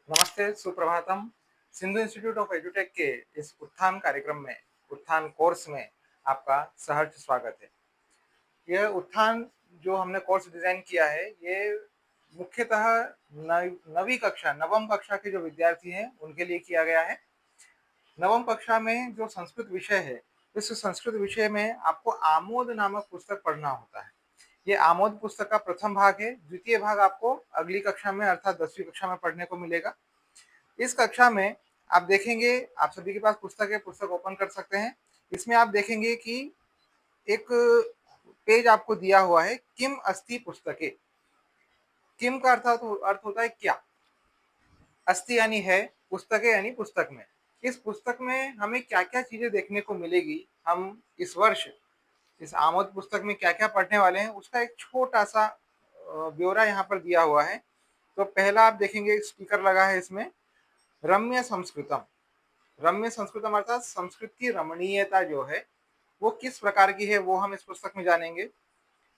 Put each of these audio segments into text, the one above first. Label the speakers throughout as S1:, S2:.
S1: नमस्ते, Suprabhatam. Sindhu institute of एजुटेक के इस उत्थान कार्यक्रम में, उत्थान कोर्स में आपका सहर्ष स्वागत है। यह उत्थान जो हमने कोर्स डिजाइन किया है, ये मुख्यतः नवी कक्षा, नवम कक्षा के जो विद्यार्थी हैं, उनके लिए किया गया है। नवम कक्षा में जो संस्कृत विषय है, इस संस्कृत विषय में आपको आमोद नामक पुस्तक पढ़ना होता है। ये आमोद पुस्तक का प्रथम भाग है। द्वितीय भाग आपको अगली कक्षा में अर्थात 10वीं कक्षा में पढ़ने को मिलेगा। इस कक्षा में आप देखेंगे, आप सभी के पास पुस्तक है, पुस्तक ओपन कर सकते हैं। इसमें आप देखेंगे कि एक पेज आपको दिया हुआ है, किम अस्ति पुस्तके। किम का अर्थ होता है क्या, अस्ति यानी है, पुस्तके यानी पुस्तक में। इस पुस्तक में हमें क्या क्या चीजें देखने को मिलेगी, हम इस वर्ष इस आमोद पुस्तक में क्या क्या पढ़ने वाले हैं, उसका एक छोटा सा ब्यौरा यहाँ पर दिया हुआ है। तो पहला आप देखेंगे, स्पीकर लगा है इसमें, रम्य संस्कृतम। रम्य संस्कृतम अर्थात संस्कृत की रमणीयता जो है वो किस प्रकार की है, वो हम इस पुस्तक में जानेंगे।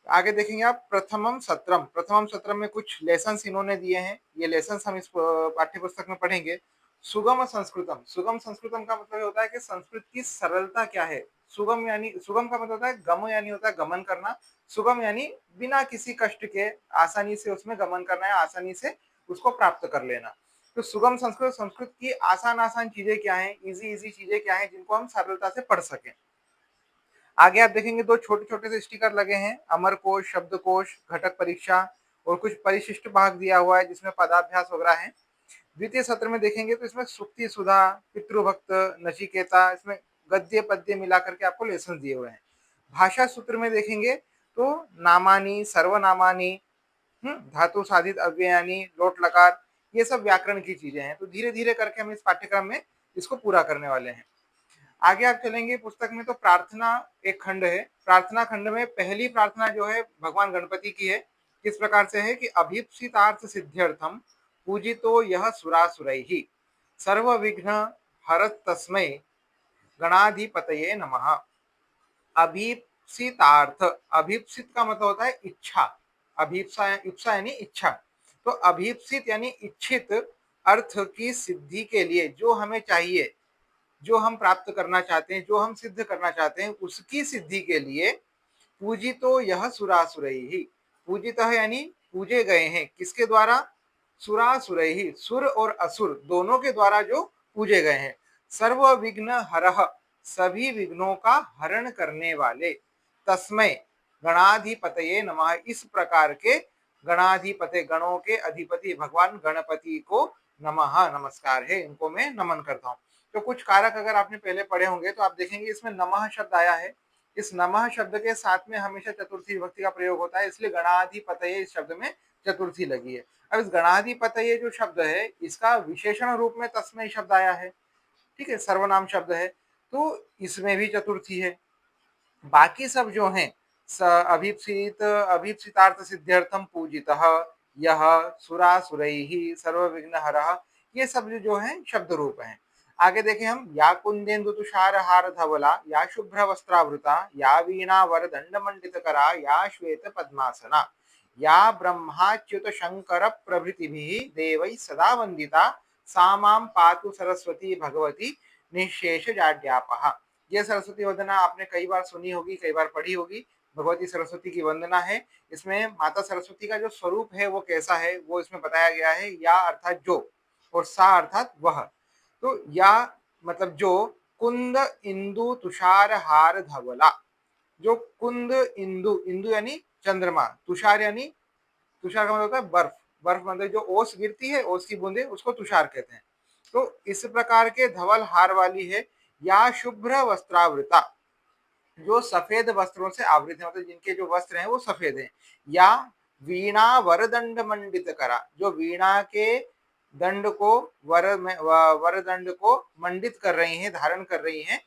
S1: आगे देखेंगे आप, प्रथमम सत्रम में कुछ लेसन इन्होंने दिए हैं। ये लेसन हम इस पाठ्य पुस्तक में पढ़ेंगे। सुगम संस्कृतम, सुगम संस्कृतम का मतलब होता है कि संस्कृत की सरलता क्या है। सुगम यानी, सुगम का मतलब होता है गम, यानी होता है गमन करना। सुगम यानी बिना किसी कष्ट के आसानी से उसमें गमन करना है, आसानी से उसको प्राप्त कर लेना। तो सुगम संस्कृत, संस्कृत की आसान आसान चीजें क्या है, इजी इजी चीजें क्या है, जिनको हम सरलता से पढ़ सकें। आगे आप देखेंगे दो छोटे छोटे से स्टिकर लगे हैं, अमर कोश, शब्द कोश, घटक परीक्षा और कुछ परिशिष्ट भाग दिया हुआ है जिसमें पदाभ्यास वगैरह है। द्वितीय सत्र में देखेंगे तो इसमें सुक्ति सुधा, पितृभक्त, नचिकेता, इसमें गद्य पद्य मिला करके आपको लेसन दिए हुए हैं। भाषा सूत्र में देखेंगे तो नामानी, सर्वनामानी, धातु साधित अव्ययानी, लोट लकार, ये सब व्याकरण की चीजें हैं। तो धीरे धीरे करके हम इस पाठ्यक्रम में इसको पूरा करने वाले हैं। आगे आप चलेंगे पुस्तक में तो प्रार्थना एक खंड है। प्रार्थना खंड में पहली प्रार्थना जो है भगवान गणपति की है। किस प्रकार से है कि अभीप्सितार्थ सिद्ध्यर्थम पूजितो यह सुरासुरैः सर्व विघ्न हरत तस्मै गणाधिपतये नमः। अभीप्सितार्थ, अभीप्सित का मतलब होता है इच्छा, अभीप्सा, इप्सा यानी इच्छा। तो अभीप्सित यानी इच्छित अर्थ की सिद्धि के लिए, जो हमें चाहिए, जो हम प्राप्त करना चाहते हैं, जो हम सिद्ध करना चाहते हैं, उसकी सिद्धि के लिए पूजितो यह सुरासुरैः, पूजित यानी पूजे गए हैं, किसके द्वारा, सुरासुरैः, सुर और असुर दोनों के द्वारा जो पूजे गए हैं। सर्व विघ्न हरः, सभी विघ्नों का हरण करने वाले, तस्मै गणाधिपतये नमः, इस प्रकार के गणाधिपति, गणों के अधिपति भगवान गणपति को नमः, नमस्कार है, इनको मैं नमन करता हूँ। तो कुछ कारक अगर आपने पहले पढ़े होंगे तो आप देखेंगे इसमें नमः शब्द आया है। इस नमः शब्द के साथ में हमेशा चतुर्थी विभक्ति का प्रयोग होता है, इसलिए गणाधिपतये इस शब्द में चतुर्थी लगी है। अब इस गणाधिपतये जो शब्द है, इसका विशेषण रूप में तस्मै शब्द आया है, ठीक है, सर्वनाम शब्द है, तो इसमें भी चतुर्थी है। बाकी सब जो हैं, अभीप्सित, अभीप्सितार्थ सिद्ध्यर्थम पूजितः यह सुरासुरैः सर्व विघ्न हरः, ये सब जो है शब्द रूप हैं। आगे देखें हम, या कुंदेन्दु तुषार हार धवला, या शुभ्र वस्त्रावृता, या वीणा वर दंड मंडित करा, या श्वेत पद्मासना, या ब्रह्माच्युत शंकर प्रभृतिभिः देवैः सदा वंदिता, सा मां पातु सरस्वती भगवती निःशेष जाड्यापः। ये सरस्वती वंदना आपने कई बार सुनी होगी, कई बार पढ़ी होगी। भगवती सरस्वती की वंदना है। इसमें माता सरस्वती का जो स्वरूप है वो कैसा है, वो इसमें बताया गया है। या अर्थात जो, और सा अर्थात वह। तो या मतलब जो, कुंद इंदु तुषार हार धवला, जो कुंद इंदु, इंदु यानी चंद्रमा, तुषार यानी, तुषार का मतलब होता है बर्फ, बर्फ मतलब जो ओस गिरती है, ओस की बूंदे, उसको तुषार कहते हैं। तो इस प्रकार के धवल हार वाली है। या शुभ्र वस्त्रावृता, जो सफेद वस्त्रों से आवृत है, मतलब जिनके जो वस्त्र हैं वो सफेद हैं। या वीणा वरदंड मंडित करा, जो वीणा के दंड को, वरदंड को मंडित कर रही हैं, धारण कर रही हैं।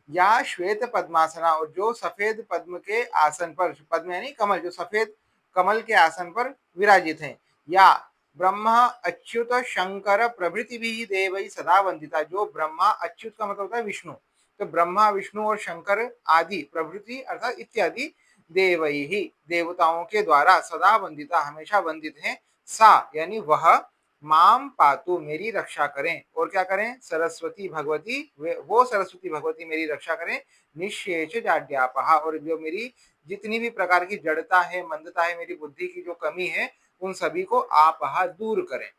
S1: या श्वेत पद्मासना, और जो सफेद पद्म के आसन पर, पद्म यानी कमल, जो सफेद कमल के आसन पर विराजित हैं। या ब्रह्मा अच्युत शंकर प्रभृति भी देवई सदा वंदिता, जो ब्रह्मा, अच्युत का मतलब होता है विष्णु, तो ब्रह्मा विष्णु और शंकर आदि, प्रभृति अर्थात इत्यादि, देवई ही, देवताओं के द्वारा, सदा वंदिता हमेशा वंदित हैं। सा यानी वह, माम पातु मेरी रक्षा करें, और क्या करें, सरस्वती भगवती वो सरस्वती भगवती मेरी रक्षा करें, निःशेष जाड्यापहा, और जो मेरी जितनी भी प्रकार की जड़ता है, मंदता है, मेरी बुद्धि की जो कमी है, उन सभी को आपहा दूर करें।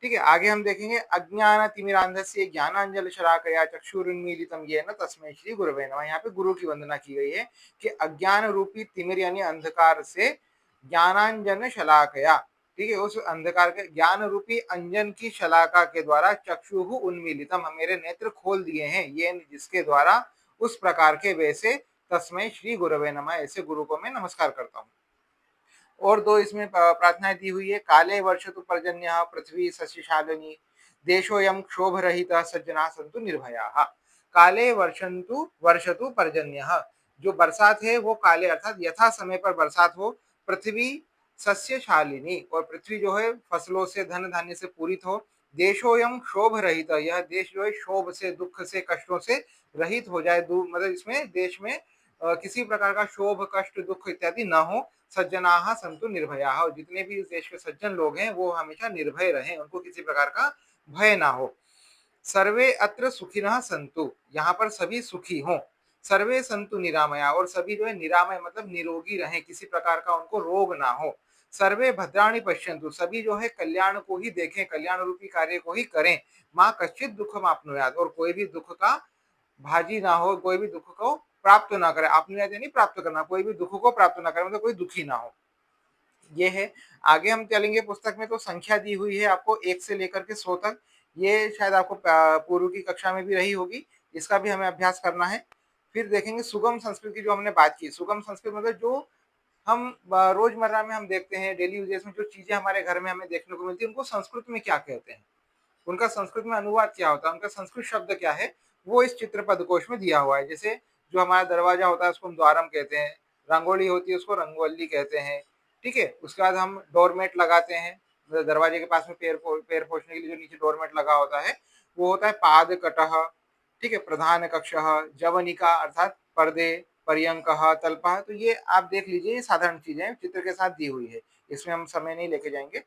S1: ठीक है, आगे हम देखेंगे अज्ञान तिमिरांधस्य ज्ञानांजल शलाकया चक्षुरुन्मीलितं येन तस्मै श्री गुरवे नमः। यहाँ पे गुरु की वंदना की गई है कि अज्ञान रूपी तिमिर यानी अंधकार से ज्ञानांजन शलाकया, ठीक है, उस अंधकार के ज्ञान रूपी अंजन की शलाका के द्वारा चक्षुः उन्मीलितम, मेरे नेत्र खोल दिए हैं, ये जिसके द्वारा उस प्रकार के वैसे तस्मै श्री गुरवे नमः, ऐसे गुरु को मैं नमस्कार करता हूँ। और दो इसमें प्रार्थनाएं दी हुई है, काले वर्षतु पर्जन्य पृथ्वी सस्यशालिनी देशोयम क्षोभ रहित सज्जना संतु निर्भया। काले वर्षतु पर्जन्य, जो बरसात है वो काले अर्थात यथा समय पर बरसात हो, पृथ्वी सस्यशालिनी, और पृथ्वी जो है फसलों से धन धान्य से पूरित हो, देशोयम क्षोभ रहित, यह देश जो है क्षोभ से, दुख से, कष्टों से रहित हो जाए, मतलब इसमें देश में किसी प्रकार का शोभ कष्ट दुख इत्यादि न हो, सज्जनाः सन्तु निर्भयाः, और जितने भी इस देश के सज्जन लोग हैं वो हमेशा निर्भय रहें, उनको किसी प्रकार का भय ना हो। सर्वे अत्र सुखिनः सन्तु, यहाँ पर सभी सुखी हों। सर्वे सन्तु निरामया, और सभी जो है निरामय मतलब निरोगी रहें, किसी प्रकार का उनको रोग ना हो। सर्वे भद्राणि पश्यन्तु, सभी जो है कल्याण को ही देखें, कल्याण रूपी कार्य को ही करें। माँ कश्चित् दुःखम् आप्नुयात्, और कोई भी दुख का भाजी ना हो, कोई भी दुख को प्राप्त ना करे, आपने नहीं प्राप्त करना, कोई भी दुख को प्राप्त ना करे, मतलब कोई दुखी ना हो, ये है। आगे हम चलेंगे पुस्तक में, तो संख्या दी हुई है आपको 1 से लेकर के 100 तक, ये शायद आपको पूर्व की कक्षा में भी रही होगी, इसका भी हमें अभ्यास करना है। फिर देखेंगे सुगम संस्कृत की जो हमने बात की, सुगम संस्कृत मतलब जो हम रोजमर्रा में हम देखते हैं, डेली यूजेस में जो चीजें हमारे घर में हमें देखने को मिलती है, उनको संस्कृत में क्या कहते हैं, उनका संस्कृत में अनुवाद क्या होता है, उनका संस्कृत शब्द क्या है, वो इस चित्र पदकोश में दिया हुआ है। जैसे जो हमारा दरवाजा होता है उसको हम द्वारम कहते हैं, रंगोली होती है उसको रंगोली कहते हैं, ठीक है। उसके बाद हम डोरमेट लगाते हैं, दरवाजे के पास में पैर पोछने के लिए जो नीचे डोरमेट लगा होता है वो होता है पाद कटह, ठीक है। प्रधान कक्ष, जवनिका अर्थात पर्दे, पर्यंक, तल्पा, तो ये आप देख लीजिए, ये साधारण चीजें चित्र के साथ दी हुई है, इसमें हम समय नहीं लेके जाएंगे।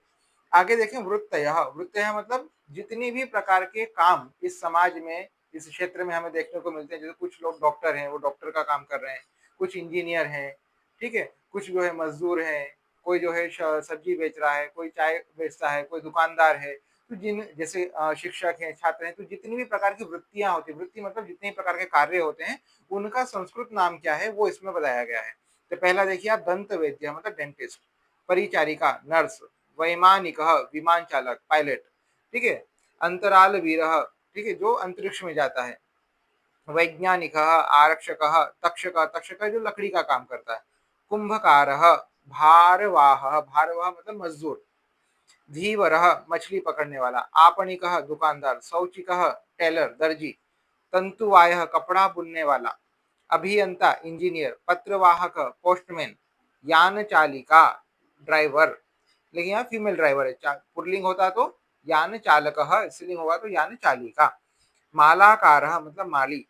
S1: आगे देखें वृत्तयः, वृत्तयः मतलब जितनी भी प्रकार के काम इस समाज में, इस क्षेत्र में हमें देखने को मिलते हैं, जैसे कुछ लोग डॉक्टर हैं, वो डॉक्टर का काम कर रहे हैं, कुछ इंजीनियर हैं, ठीक है, कुछ जो है मजदूर हैं, कोई जो है सब्जी बेच रहा है, कोई चाय बेचता है, कोई दुकानदार है, तो जिन जैसे शिक्षक हैं, छात्र हैं, तो जितनी भी प्रकार की वृत्तियां होती है, वृत्ति मतलब जितने भी प्रकार के कार्य होते हैं, उनका संस्कृत नाम क्या है वो इसमें बताया गया है। तो पहला देखिए आप, दंत वैद्य मतलब डेंटिस्ट, परिचारिका नर्स, वैमानिक विमान चालक पायलट, ठीक है, अंतराल वीर, ठीक है, जो अंतरिक्ष में जाता है, वैज्ञानिक आरक्षक, तक्षक, तक्षक जो लकड़ी का काम करता है, कुंभकार, भारवाह, भारवाह मतलब मजदूर, धीवर मछली पकड़ने वाला, आपणिक दुकानदार, शौचिक टेलर दर्जी, तंतुवाय कपड़ा बुनने वाला, अभियंता इंजीनियर, पत्रवाहक पोस्टमैन, यान चालिका ड्राइवर, लेकिन यहाँ फीमेल ड्राइवर है, पुल्लिंग होता तो यान चालक, स्त्रीलिंग होगा तो यान चालिका, मालाकार मतलब माली,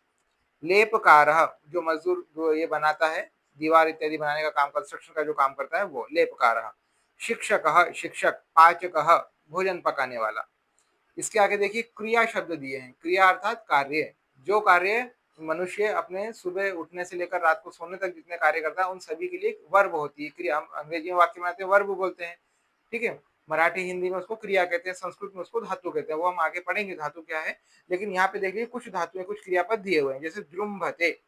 S1: लेपकार जो मजदूर जो ये बनाता है, दीवार इत्यादि बनाने का काम, कंस्ट्रक्शन का जो काम करता है वो लेपकार, शिक्षक शिक्षक, पाचक भोजन पकाने वाला। इसके आगे देखिए क्रिया शब्द दिए हैं, क्रिया अर्थात कार्य, जो कार्य मनुष्य अपने सुबह उठने से लेकर रात को सोने तक जितने कार्य करता है उन सभी के लिए एक वर्ब होती है क्रिया, हम अंग्रेजी में वाक्य बनाते हैं वर्ब बोलते हैं, ठीक है। मराठी हिंदी में उसको क्रिया कहते हैं, संस्कृत में उसको धातु कहते हैं, वो हम आगे पढ़ेंगे धातु क्या है। लेकिन यहाँ पे देखिए कुछ धातुएं, कुछ क्रियापद दिए हुए हैं, जैसे जृंभते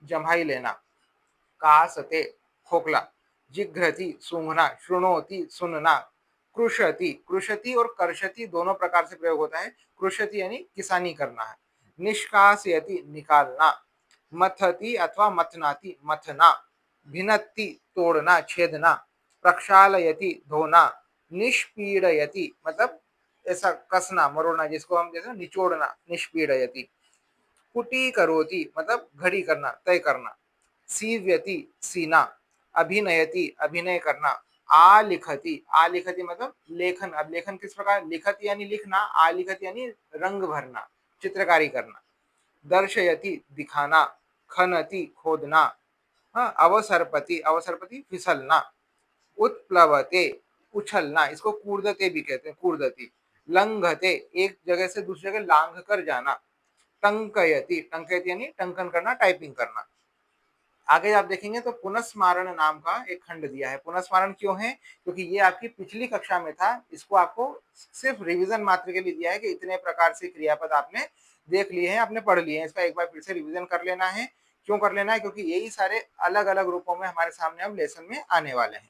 S1: जम्हाई लेना, कासते खोखला, जिघ्रति सूंघना, शृणोति सुनना, कृषति, कृषति और कर्षति दोनों प्रकार से प्रयोग होता है, कृषति यानी किसानी करना है, निष्कासयति निकालना, मथति अथवा मथनाति मथना, भिन्नति तोड़ना छेदना, प्रक्षालयति धोना, निष्पीड़यति मतलब ऐसा कसना मरोड़ना, जिसको हम जैसे निचोड़ना, निष्पीड़यति, कुटी करोति मतलब घड़ी करना, तय करना, सीव्यति सीना, अभिनयति अभिनय करना, आलिखति, आलिखति मतलब लेखन, अब लेखन किस प्रकार, लिखति यानी लिखना, आलिखति यानी रंग भरना, चित्रकारी करना, दर्शयति दिखाना, खनति खोदना, हाँ, अवसरपति, अवसरपति फिसलना, उत्प्लवते उछलना, इसको कूर्दते भी कहते हैं, कूर्दति, लंघते, एक जगह से दूसरी जगह लांघ कर जाना। टंकयति, टंकयति यानी टंकन करना, टाइपिंग करना। आगे आप देखेंगे तो पुनस्मारण नाम का एक खंड दिया है। पुनस्मारण क्यों है? क्योंकि ये आपकी पिछली कक्षा में था, इसको आपको सिर्फ रिवीजन मात्र के लिए दिया है कि इतने प्रकार से क्रियापद आपने देख लिए हैं, आपने पढ़ लिए हैं, इसका एक बार फिर से रिवीजन कर लेना है। क्यों कर लेना है? क्योंकि यही सारे अलग अलग रूपों में हमारे सामने अब लेसन में आने वाले हैं।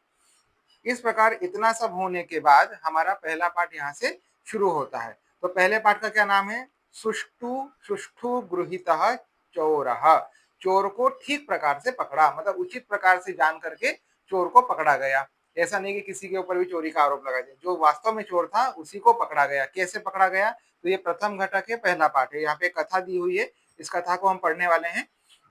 S1: इस प्रकार इतना सब होने के बाद हमारा पहला पाठ यहाँ से शुरू होता है। तो पहले पाठ का क्या नाम है? सुष्ठु सुष्ठु गृहीतः चोरः, चोर को ठीक प्रकार से पकड़ा, मतलब उचित प्रकार से जान करके चोर को पकड़ा गया। ऐसा नहीं कि किसी के ऊपर भी चोरी का आरोप लगा दिया, जो वास्तव में चोर था उसी को पकड़ा गया। कैसे पकड़ा गया? तो ये प्रथम घटक है, पहला पाठ है। यहाँ पे कथा दी हुई है, इस कथा को हम पढ़ने वाले हैं।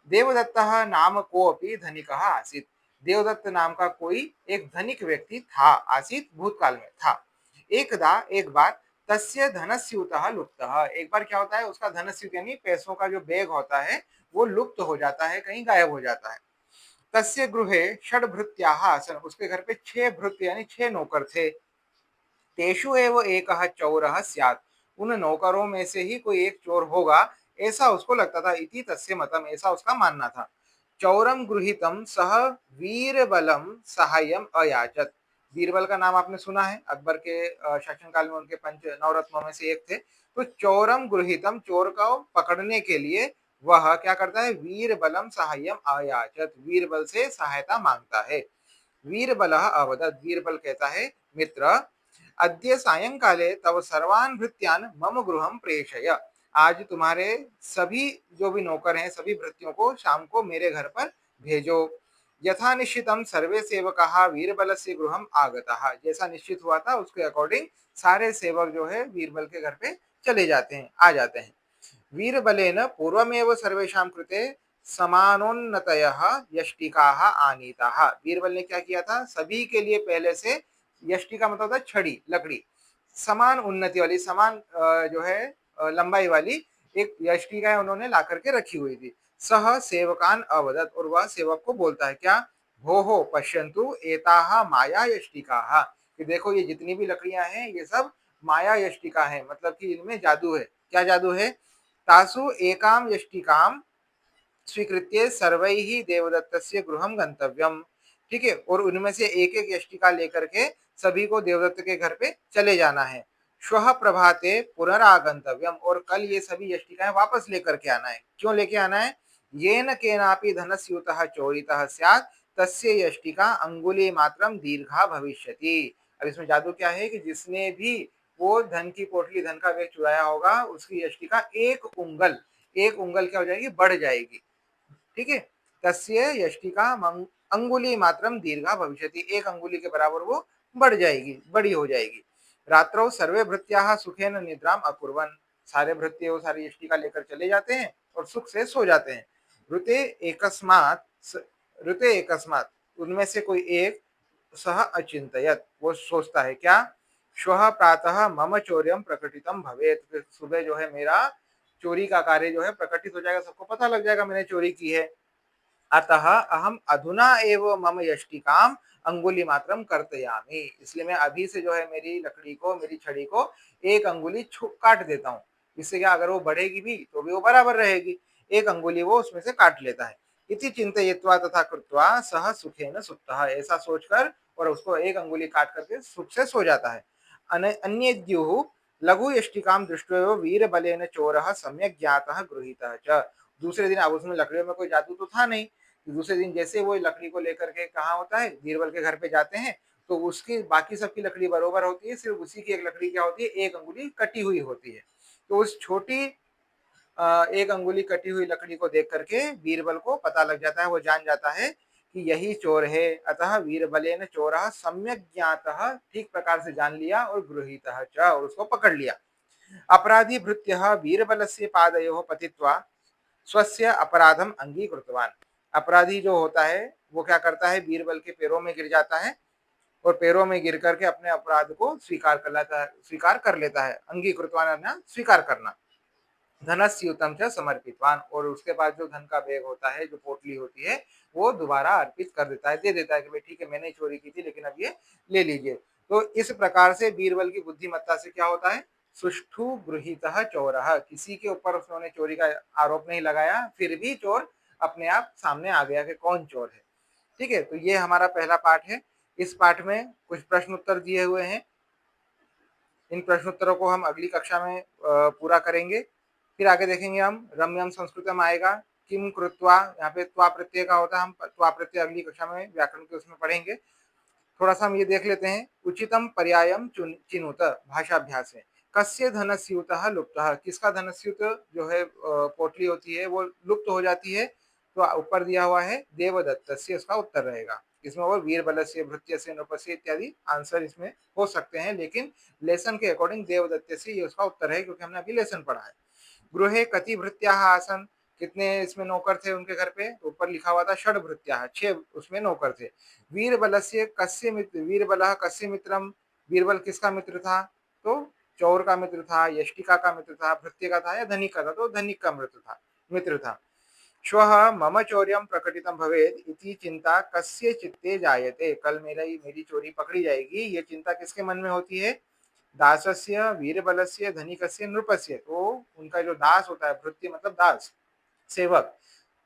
S1: देवदत्तः नाम कोऽपि धनिकः आसीत्, देवदत्त नाम का कोई एक धनिक व्यक्ति था, आसीत भूतकाल में था। एकदा, एक बार, तस्य धनस्यूतः लुप्तः, एक बार क्या होता है, उसका धनस्यूत यानी पैसों का जो बैग होता है वो लुप्त हो जाता है, कहीं गायब हो जाता है। तस्य गृहे षड्भृत्याः आसन्, उसके घर पे 6 भृत्य यानी 6 नौकर थे। तेषु एव एकः चौरः स्यात्, उन नौकरों में से ही कोई एक चोर होगा, ऐसा उसको लगता था। इति तस्य मतम, ऐसा उसका मानना था। चौरम गृहीतम सह वीरबलम सहायम अयाचत, बीरबल का नाम आपने सुना है, अकबर के शासनकाल में उनके पंच नवरत्नों में से एक थे। तो चौरम गृहीतम, चोर को पकड़ने के लिए वह क्या करता है? वीरबलम सहायम अयाचत, वीरबल से सहायता मांगता है। वीरबलः अवदत्, वीरबल कहता है, मित्र, अद्य सायंकाले तव सर्वान् भृत्यान् मम गृहं प्रेषय, आज तुम्हारे सभी जो भी नौकर हैं, सभी भृत्यों को शाम को मेरे घर पर भेजो। यथा निश्चितम सर्वे सेवकाः वीरबलस्य गृहं आगताः, जैसा निश्चित हुआ था उसके अकॉर्डिंग सारे सेवक जो है बीरबल के घर पे चले जाते हैं, आ जाते हैं। वीरबलेन पूर्वमेव सर्वेषां कृते समानोन्नतयः यष्टिकाः आनीताः, बीरबल ने क्या किया था? सभी के लिए पहले से, यष्टि का मतलब होता है छड़ी, लकड़ी, समान उन्नति वाली, समान जो है लंबाई वाली एक यष्टिका उन्होंने ला करके रखी हुई थी। सह सेवकान अवदत, और वह सेवक को बोलता है क्या? भो पश्यन्तु एताः माया यष्टिकाः, कि देखो ये जितनी भी लकड़ियां हैं ये सब माया यष्टिका है, मतलब कि इनमें जादू है। क्या जादू है? तासु एकाम यष्टिकाम स्वीकृत्य सर्वैः देवदत्तस्य गृहं गंतव्यम, ठीक है, और उनमें से एक एक यष्टिका लेकर के सभी को देवदत्त के घर पे चले जाना है। श्वः प्रभाते पुनरागंतव्यम, और कल ये सभी यष्टिकाएं वापस लेकर के आना है। क्यों लेके आना है? येन केनापि धनस्यूतः चोरितः स्यात् तस्य यष्टिका अंगुली मात्रम दीर्घा भविष्यति। अब इसमें जादू क्या है कि जिसने भी वो धन की पोटली, धन का बैग चुराया होगा, उसकी यष्टिका एक उंगल, एक उंगल क्या हो जाएगी? बढ़ जाएगी, ठीक है। तस्य यष्टिका अंगुली मात्रम दीर्घा भविष्यति, एक अंगुली के बराबर वो बढ़ जाएगी, बड़ी हो जाएगी। रात्रौ सर्वे भृत्याः सुखेन निद्राम अकुर्वन्, सारे भृत्य वो सारी यष्टिका लेकर चले जाते हैं और सुख से सो जाते हैं। ऋते एकस्मात्, ऋते एकस्मात्, उनमें से कोई एक, सह अचिंतयत, वो सोचता है क्या? श्वः प्रातः मम चौर्यम प्रकटितम भवेत, सुबह जो है मेरा चोरी का कार्य जो है प्रकटित हो जाएगा, सबको पता लग जाएगा मैंने चोरी की है। अतः अहम अधुना एव मम यष्टिकाम अंगुली मात्रम कर्तयामि, इसलिए मैं अभी से जो है मेरी लकड़ी को, मेरी छड़ी को एक अंगुली काट देता हूँ। इससे क्या, अगर वो बढ़ेगी भी तो भी वो बराबर रहेगी, एक अंगुली वो उसमें से काट लेता है। इति चिंतयित्वा तथा कृत्वा सह सुखेन सुप्तः, ऐसा सोचकर और उसको एक अंगुली काट करके सुख से सो जाता है। अन्येद्युः लघु यष्टिकाम दृष्ट्वा वीरबलेन चोरः सम्यक् ज्ञातः गृहीतः च, दूसरे दिन, अब उसमें लकड़ियों में कोई जादू तो था नहीं, दूसरे दिन जैसे वो लकड़ी को लेकर के कहाँ होता है, बीरबल के घर पे जाते हैं, तो उसकी बाकी सबकी लकड़ी बरोबर होती है, सिर्फ उसी की एक लकड़ी क्या होती है? एक अंगुली कटी हुई होती है। तो उस छोटी एक अंगुली कटी हुई लकड़ी को देख करके बीरबल को पता लग जाता है, वो जान जाता है कि यही चोर है। अतः बीरबलेन चोरः सम्यक ज्ञातः, ठीक प्रकार से जान लिया, और गृहीतः च, और उसको पकड़ लिया। अपराधी भृत्यः बीरबलस्य पादयोः पतित्वा स्वस्य अपराधम अंगीकृतवान, अपराधी जो होता है वो क्या करता है? बीरबल के पैरों में गिर जाता है, और पैरों में गिर करके अपने अपराध को स्वीकार कर लेता है, स्वीकार कर लेता है। अंगीकृतवान स्वीकार करना। धनस्यूतम च समर्पितवान, और उसके बाद जो धन का बैग होता है, जो पोटली होती है, वो दोबारा अर्पित कर देता है, दे देता है कि भाई ठीक है, मैंने चोरी की थी लेकिन अब ये ले लीजिए। तो इस प्रकार से बीरबल की बुद्धिमत्ता से क्या होता है? सुष्ठु गृहीतः चोरः, किसी के ऊपर उन्होंने चोरी का आरोप नहीं लगाया, फिर भी चोर अपने आप सामने आ गया कि कौन चोर है। ठीक है, तो ये हमारा पहला पाठ है। इस पाठ में कुछ प्रश्न उत्तर दिए हुए हैं। इन प्रश्नोत्तरों को हम अगली कक्षा में पूरा करेंगे। फिर आगे देखेंगे हम रम्यम संस्कृतम आएगा, किम कृत्वा, यहाँ पे त्वा प्रत्यय का होता है, हम त्वा प्रत्यय अगली कक्षा में व्याकरण के उसमें पढ़ेंगे। थोड़ा सा हम ये देख लेते हैं। उचितम पर्यायम चिनुत भाषाभ्यास है। कस्य धनस्यूत लुप्त, किसका धनस्यूत जो है पोटली होती है वो लुप्त हो जाती है, तो ऊपर दिया हुआ है देवदत्त से, उसका उत्तर रहेगा। इसमें वो वीरबल से, भृत्य से, नृपस्य इत्यादि आंसर इसमें हो सकते हैं, लेकिन लेसन के अकॉर्डिंग देवदत्त से ये उसका उत्तर है, क्योंकि हमने अभी लेसन पढ़ा है। गृहे कति भृत्या आसन, कितने इसमें नौकर थे उनके घर पे, तो ऊपर लिखा हुआ था षड भृत्या, 6 उसमें नौकर थे। वीरबलस्य कस्य मित्र, वीरबलः कस्य मित्रम, बीरबल किसका मित्र था, तो चौर का मित्र था, यष्टिका का मित्र था, भृत्य का था या धनिक का था, तो धनिक का मित्र था। श्वः मम चौर्यं प्रकटितं भवेत् इति चिंता कस्य चित्ते जायते, कल मेरी चोरी पकड़ी जाएगी, ये चिंता किसके मन में होती है, दासस्य, वीरबलस्य, धनिकस्य, नृपस्य, तो उनका जो दास होता है, भृत्य मतलब दास, सेवक,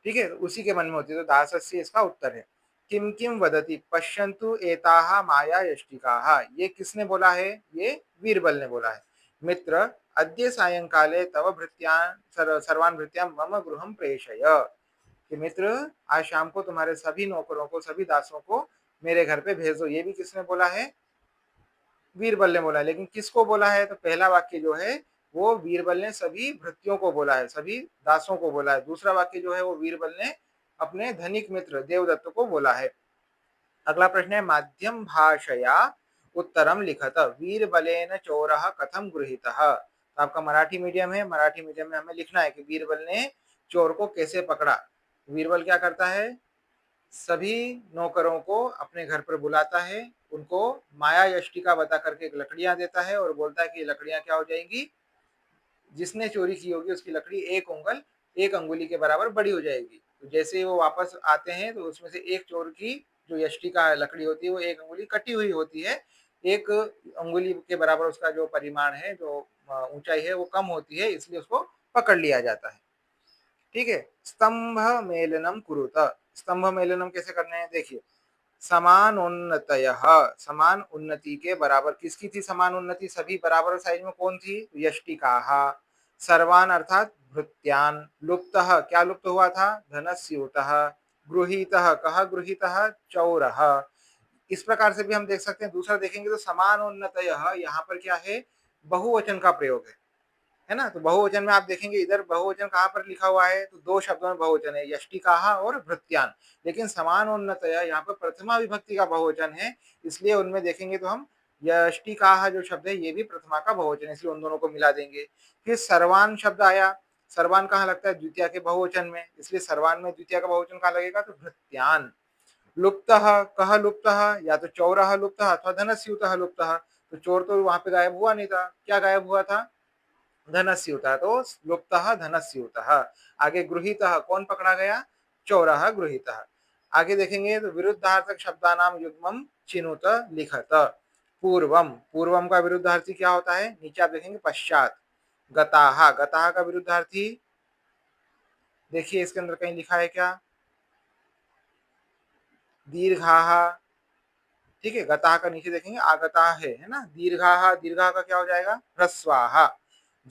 S1: ठीक है, उसी के मन में होती है, तो दासस्य इसका उत्तर है। किम किम वदति पश्यन्तु एताः माया यष्टिकाः, ये किसने बोला है, ये वीरबल ने बोला है। मित्र अद्य सायंकाले तव भृत्यान् सर्वान् भृत्यान् मम गृहं प्रेषय, कि मित्र आज शाम को तुम्हारे सभी नौकरों को, सभी दासों को मेरे घर पे भेज दो, ये भी किसने बोला है, वीरबल ने बोला है। लेकिन किसको बोला है, तो पहला वाक्य जो है वो वीरबल ने सभी भृत्यों को बोला है, सभी दासों को बोला है। दूसरा वाक्य जो है वो वीरबल ने अपने धनिक मित्र देवदत्त को बोला है। अगला प्रश्न है माध्यम भाषया उत्तरम लिखत वीरबलेन चोरः कथम गृहीतः, तो आपका मराठी मीडियम है, मराठी मीडियम में हमें लिखना है कि वीरबल ने चोर को कैसे पकड़ा। वीरबल क्या करता है, सभी नौकरों को अपने घर पर बुलाता है, उनको माया यष्टिका बता करके लकड़ियां देता है और बोलता है कि लकड़ियां क्या हो जाएंगी, जिसने चोरी की होगी उसकी लकड़ी एक अंगुली के बराबर बड़ी हो जाएगी। तो जैसे ही वो वापस आते हैं तो उसमें से एक चोर की जो यष्टिका लकड़ी होती है वो एक अंगुली कटी हुई होती है, एक अंगुली के बराबर उसका जो परिमाण है, जो ऊंचाई है वो कम होती है, इसलिए उसको पकड़ लिया जाता है। ठीक है, स्तंभ मेलनम कुरुत, स्तंभ मेलनम कैसे करने हैं देखिए। समानोन्नतयः, समान उन्नति के बराबर, किसकी थी समान उन्नति, सभी बराबर साइज में, कौन थी, यष्टिकाः। सर्वान अर्थात भृत्यान, लुप्तः क्या लुप्त हुआ था, धनस्यूतः, गृहीतः कः गृहीतः, चौरः। इस प्रकार से भी हम देख सकते हैं। दूसरा देखेंगे तो समानोन्नतयः, यहाँ पर क्या है, बहुवचन का प्रयोग है ना, तो बहुवचन में आप देखेंगे इधर बहुवचन कहाँ पर लिखा हुआ है, तो दो शब्दों में बहुवचन है, यष्टिकाः और भृत्यान, लेकिन समानोन्नतया यहाँ पर प्रथमा विभक्ति का बहुवचन है, इसलिए उनमें देखेंगे तो हम यष्टिकाः जो शब्द है ये भी प्रथमा का बहुवचन है, इसलिए उन दोनों को मिला देंगे। फिर सर्वान शब्द आया, सर्वान कहाँ लगता है, द्वितीय के बहुवचन में, इसलिए सर्वान में द्वितीय का बहुवचन कहाँ लगेगा, तो भृत्यान। लुप्तः कः लुप्तः, या तो चौरः लुप्तः अथवा धनस्यूतः लुप्तः, तो चोर तो वहां पे गायब हुआ नहीं था, क्या गायब हुआ था, धनस्यूतः, तो लुप्तः धनस्यूतः। आगे गृहीतः, कौन पकड़ा गया, चौरः गृहीतः। आगे देखेंगे तो विरुद्धार्थक शब्दानाम युग्मम चिनुत लिखत। पूर्वम, पूर्वम का विरुद्धार्थी क्या होता है, नीचे आप देखेंगे पश्चात। गताः, गताः का विरुद्धार्थी देखिए इसके अंदर कहीं लिखा है क्या, दीर्घाः। ठीक है, गताः का नीचे देखेंगे आगताः है ना, दीर्घाः, दीर्घाः का क्या हो जाएगा, ह्रस्वाः।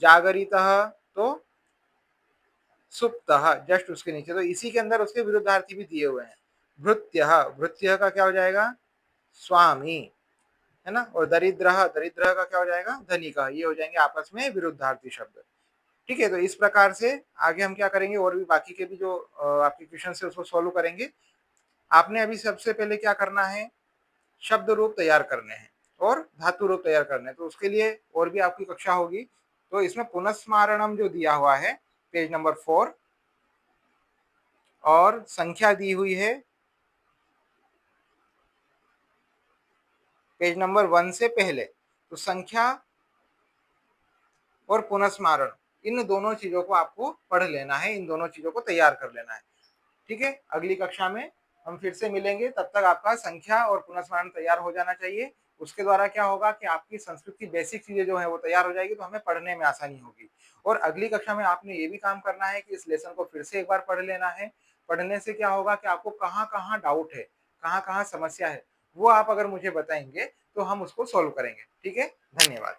S1: जागरितः तो सुप्तः, जस्ट उसके नीचे, तो इसी के अंदर उसके विरुद्धार्थी भी दिए हुए हैं। भृत्यः, भृत्यः का क्या हो जाएगा, स्वामी, है ना, और दरिद्रः, दरिद्रः का क्या हो जाएगा, धनिक, ये हो जाएंगे आपस में विरुद्धार्थी शब्द। ठीक है, तो इस प्रकार से आगे हम क्या करेंगे, और भी बाकी के भी जो आपके क्वेश्चन है उसको सॉल्व करेंगे। आपने अभी सबसे पहले क्या करना है, शब्द रूप तैयार करने हैं और धातु रूप तैयार करने हैं, तो उसके लिए और भी आपकी कक्षा होगी। तो इसमें पुनस्मारणम जो दिया हुआ है पेज नंबर 4, और संख्या दी हुई है पेज नंबर 1 से पहले, तो संख्या और पुनस्मारण, इन दोनों चीजों को आपको पढ़ लेना है, इन दोनों चीजों को तैयार कर लेना है। ठीक है, अगली कक्षा में हम फिर से मिलेंगे, तब तक आपका संख्या और पुनस्मारण तैयार हो जाना चाहिए। उसके द्वारा क्या होगा कि आपकी संस्कृत की बेसिक चीज़ें जो हैं वो तैयार हो जाएगी, तो हमें पढ़ने में आसानी होगी। और अगली कक्षा में आपने ये भी काम करना है कि इस लेसन को फिर से एक बार पढ़ लेना है। पढ़ने से क्या होगा कि आपको कहाँ-कहाँ डाउट है, कहाँ-कहाँ समस्या है, वो आप अगर मुझे बताएँगे, तो हम उसको सॉल्व करेंगे। ठीक है? धन्यवाद।